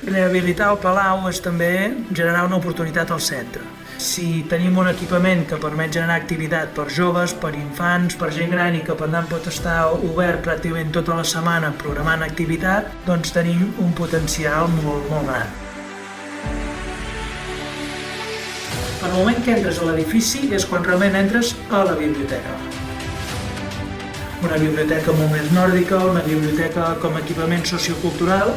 Rehabilitar el Palau és també generar una oportunitat al centre. Si tenim un equipament que permet generar activitat per joves, per infants, per gent gran i que per tant pot estar obert pràcticament tota la setmana programant activitat, doncs tenim un potencial molt gran. El moment que entres a l'edifici és quan realment entres a la biblioteca. Una biblioteca molt més nòrdica, una biblioteca com a equipament sociocultural.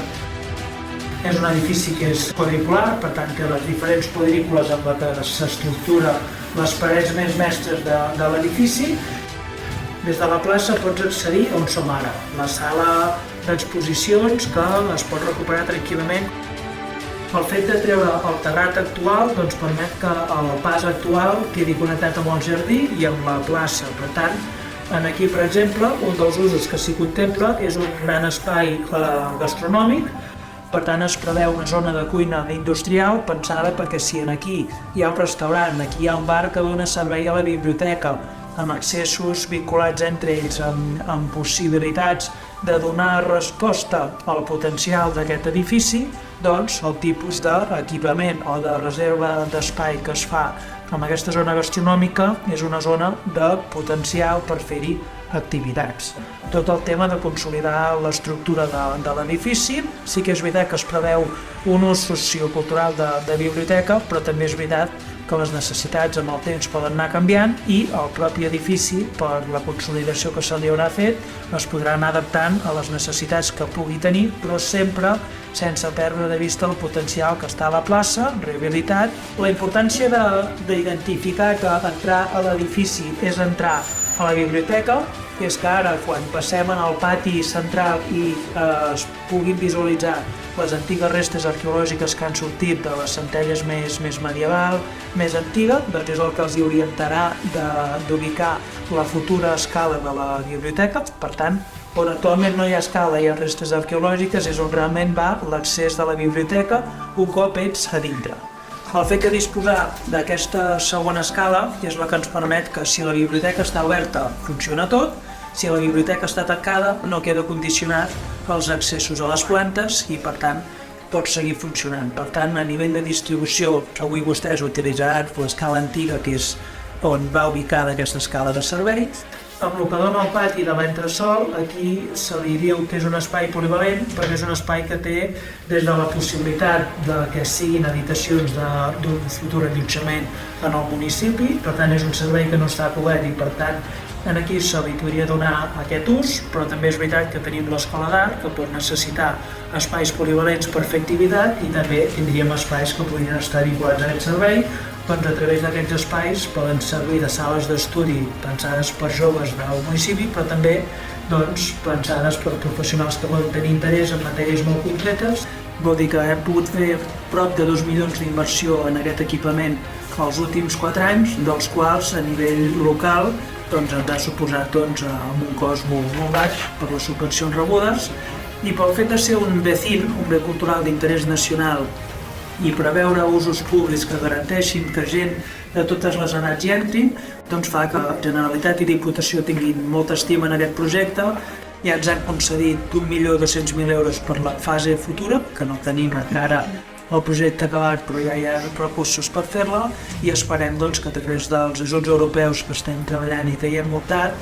És un edifici que és quadricular, per tant que les diferents quadrícules amb la que s'estructura les parets més mestres de l'edifici. Des de la plaça pots accedir on som ara, la sala d'exposicions que es pot recuperar tranquil·lament. El fet de treure el terrat actual permet que el pas actual quedi connectat amb el jardí i amb la plaça. Per tant, aquí, per exemple, un dels usos que s'hi contempla és un gran espai gastronòmic. Per tant, es preveu una zona de cuina industrial pensada perquè si aquí hi ha un restaurant, aquí hi ha un bar que dona servei a la biblioteca, amb accessos vinculats entre ells, amb possibilitats de donar resposta al potencial d'aquest edifici, doncs el tipus d'equipament o de reserva d'espai que es fa amb aquesta zona gastronòmica és una zona de potencial per fer-hi activitats. Tot el tema de consolidar l'estructura de l'edifici, sí que és veritat que es preveu un ús sociocultural de biblioteca, però també és veritat que les necessitats amb el temps poden anar canviant i el propi edifici, per la consolidació que se li haurà fet, es podrà anar adaptant a les necessitats que pugui tenir, però sempre sense perdre de vista el potencial que està a la plaça, rehabilitat. La importància d'identificar que entrar a l'edifici és entrar a la biblioteca és que ara, quan passem en el pati central i es puguin visualitzar les antigues restes arqueològiques que han sortit de les Centelles més medieval, més antiga, doncs és el que els orientarà d'ubicar la futura escala de la biblioteca. Per tant, on actualment no hi ha escala i hi ha restes arqueològiques és on realment va l'accés de la biblioteca un cop ets a dintre. El fet de disposar d'aquesta segona escala és la que ens permet que si la biblioteca està oberta funciona tot, si la biblioteca està tancada no queda condicionat pels accessos a les plantes i per tant pot seguir funcionant. Per tant, a nivell de distribució, avui vostès utilitzaran l'escala antiga que és on va ubicada aquesta escala de servei. Amb el que dona el pati de l'entresòl, aquí se li diu que és un espai polivalent perquè és un espai que té des de la possibilitat que siguin habitacions d'un futur allotjament en el municipi, per tant és un servei que no està cobert i per tant aquí se li podria donar aquest ús, però també és veritat que tenim l'escola d'art que pot necessitar espais polivalents per fer activitat i també tindríem espais que podrien estar vinculats a aquest servei. Doncs a través d'aquests espais poden servir de sales d'estudi pensades per joves del municipi, però també pensades per professionals que poden tenir interès en matèries molt concretes. Vol dir que hem pogut fer prop de 2 milions d'inversió en aquest equipament els últims 4 anys, dels quals a nivell local ens ha suposat amb un cost molt baix per les subvencions rebudes i pel fet de ser un bé cultural d'interès nacional i preveure usos públics que garanteixin que gent de totes les edats hi entrin, doncs fa que Generalitat i Diputació tinguin molta estima en aquest projecte. Ja ens han concedit 1.200.000 euros per la fase futura, que no tenim encara el projecte acabat, però ja hi ha recursos per fer-la i esperem que a través dels ajuts europeus que estem treballant i que hi hem optat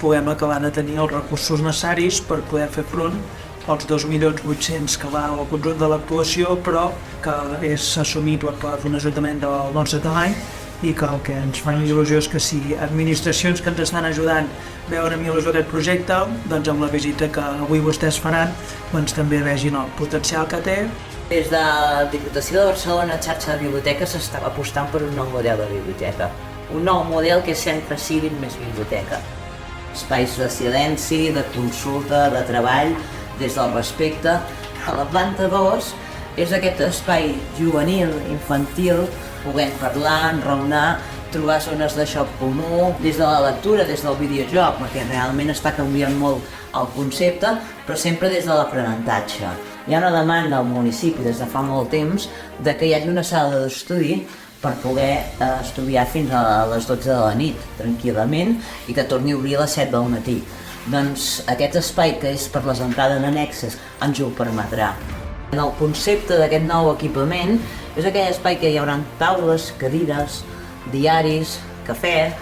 puguem acabar de tenir els recursos necessaris per poder fer front als 2.800.000 que va al conjunt de l'actuació, però que és assumible per un ajuntament del nostre tamany i que el que ens fa il·lusió és que si administracions que ens estan ajudant veuen amb il·lusió aquest projecte, amb la visita que avui vostès faran, també vegin el potencial que té. Des de la Diputació de Barcelona, xarxa de biblioteques, s'està apostant per un nou model de biblioteca. Un nou model que és centre cívic més biblioteca. Espais de silenci, de consulta, de treball, des del respecte. A la planta 2 és aquest espai juvenil, infantil, poder parlar, enraonar, trobar zones de joc comú, des de la lectura, des del videojoc, perquè realment està canviant molt el concepte, però sempre des de l'aprenentatge. Hi ha una demanda al municipi des de fa molt temps de que hi hagi una sala d'estudi per poder estudiar fins a les 12 de la nit, tranquil·lament, i que torni a obrir a les 7 del matí. Doncs aquest espai, que és per les entrades annexes, ens ho permetrà. El concepte d'aquest nou equipament és aquell espai que hi haurà taules, cadires, diaris, cafè,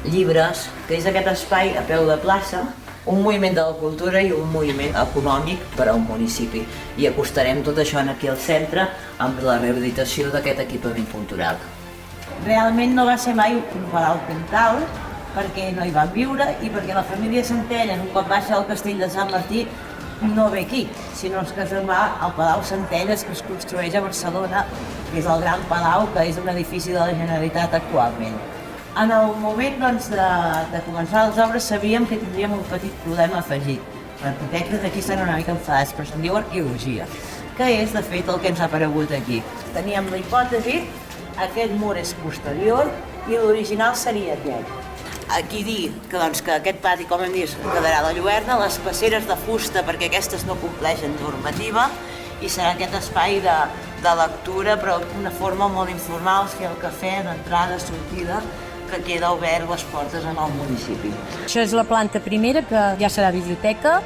llibres, que és aquest espai a peu de plaça, un moviment de la cultura i un moviment econòmic per a un municipi. I acostarem tot això aquí al centre amb la rehabilitació d'aquest equipament cultural. Realment no va ser mai un palau comtal, perquè no hi van viure i perquè la família Centelles, un cop baixa al castell de Sant Martí, no ve aquí, sinó que se'n va al Palau Centelles, que es construeix a Barcelona, que és el Gran Palau, que és un edifici de la Generalitat actualment. En el moment de començar les obres sabíem que tindríem un petit problema afegit. Els arquitectes aquí estan una mica enfadats, però se'n diu arqueologia, que és, de fet, el que ens ha aparegut aquí. Teníem la hipòtesi, aquest mur és posterior i l'original seria aquest. Aquí dir que aquest pati, com hem dit, quedarà de lluerna, les passeres de fusta perquè aquestes no compleixen normativa i serà aquest espai de lectura però d'una forma molt informal, fer el cafè d'entrada, sortida, que queda obert les portes en el municipi. Això és la planta primera, que ja serà biblioteca.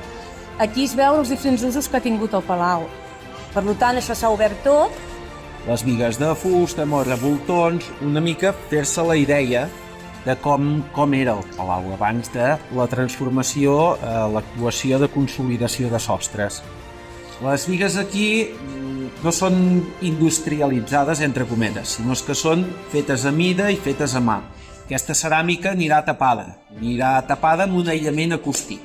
Aquí es veuen els diferents usos que ha tingut el palau. Per tant, això s'ha obert tot. Les bigues de fusta, amb els revoltons, una mica fer-se la idea de com era el palau abans de la transformació, l'actuació de consolidació de sostres. Les bigues aquí no són industrialitzades, entre cometes, sinó que són fetes a mida i fetes a mà. Aquesta ceràmica anirà tapada amb un aïllament acústic.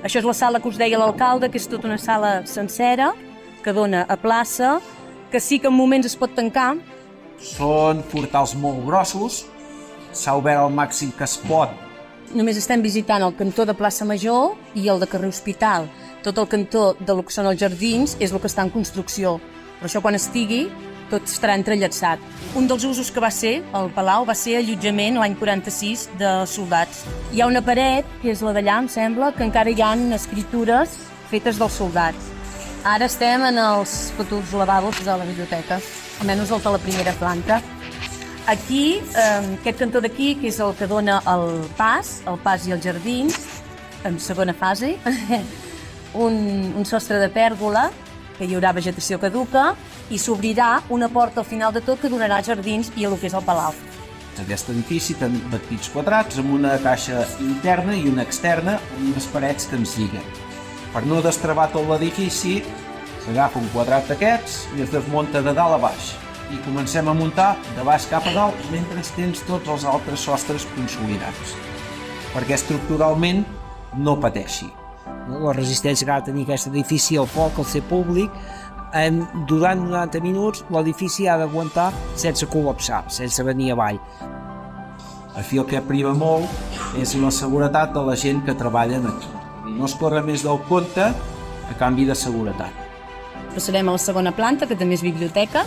Això és la sala que us deia l'alcalde, que és tota una sala sencera, que dona a plaça, que sí que en moments es pot tancar. Són portals molt grossos, s'ha obert al màxim que es pot. Només estem visitant el cantó de Plaça Major i el de carrer Hospital. Tot el cantó del que són els jardins és el que està en construcció. Però això quan estigui, tot estarà entrellaçat. Un dels usos que va ser, el palau, va ser allotjament l'any 46 de soldats. Hi ha una paret, que és la d'allà, em sembla, que encara hi ha escritures fetes dels soldats. Ara estem en els futurs lavabos de la biblioteca, almenys el de la primera planta. Aquí, aquest cantó d'aquí, que és el que dona el pas i els jardins, en segona fase, un sostre de pèrgola, que hi haurà vegetació caduca, i s'obrirà una porta al final de tot que donarà jardins i el que és el palau. Aquest edifici té petits quadrats amb una caixa interna i una externa amb unes parets que ens lliguen. Per no destravar tot l'edifici, s'agafa un quadrat d'aquests i es desmunta de dalt a baix. I comencem a muntar de baix cap a dalt mentre tens tots els altres sostres consolidats, perquè estructuralment no pateixi. La resistència que ha de tenir aquest edifici al foc, al ser públic, durant 90 minuts l'edifici ha d'aguantar sense col·lapsar, sense venir avall. Aquí el que prima molt és la seguretat de la gent que treballa aquí. No es corre més del compte a canvi de seguretat. Passarem a la segona planta, que també és biblioteca.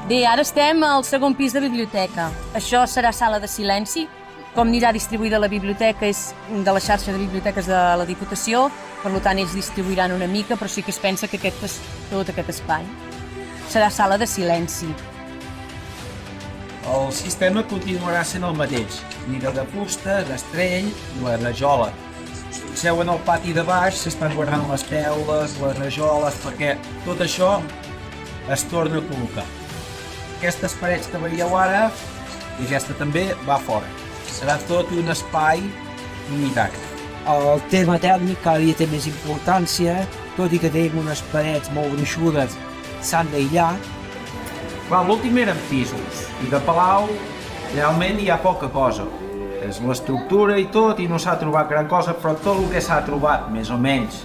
Bé, ara estem al segon pis de biblioteca. Això serà sala de silenci. Com anirà distribuïda la biblioteca és de la xarxa de biblioteques de la Diputació, per tant ells distribuiran una mica, però sí que es pensa que aquest és tot aquest espai. Serà sala de silenci. El sistema continuarà sent el mateix. Mira de fusta, d'estrell i la rajola. Si seu en el pati de baix, s'estan guardant les teules, les rajoles, perquè tot això es torna a col·locar. Aquestes parets que veieu ara, i aquesta també, va fora. Serà tot un espai unitari. El terme tècnic cada dia té més importància, tot i que tenim unes parets molt gruixudes, s'han d'aïllar. L'últim eren pisos, i de palau realment hi ha poca cosa. És l'estructura i tot, i no s'ha trobat gran cosa, però tot el que s'ha trobat, més o menys,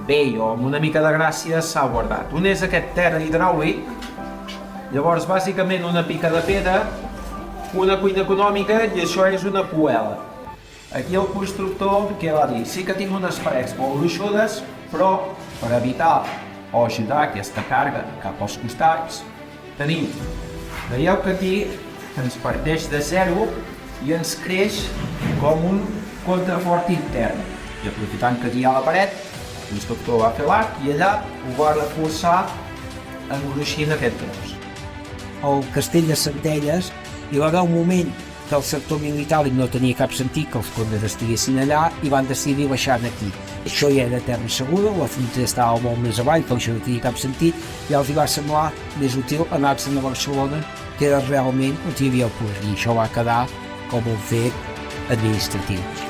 bé o amb una mica de gràcia, s'ha guardat. Un és aquest terra hidràulic, llavors bàsicament una pica de pedra, una cuina econòmica i això és una puela. Aquí el constructor, què va dir? Sí que tinc unes parets molt gruixudes, però per evitar o ajudar aquesta càrrega cap als costats, tenim. Veieu que aquí ens parteix de zero i ens creix com un contrafort intern. I aprofitant que aquí hi ha la paret, el constructor va fer l'arc i allà ho va reforçar engruixint aquest tros. Al castell de Centelles hi va haver un moment del sector militar i no tenia cap sentit que els condes estiguessin allà i van decidir baixar aquí. Això ja era terra segura, la frontera estava molt més avall, per això no tenia cap sentit, i els va semblar més útil anar-se'n a Barcelona, que era realment on hi havia el poder, i això va quedar com un fet administratiu.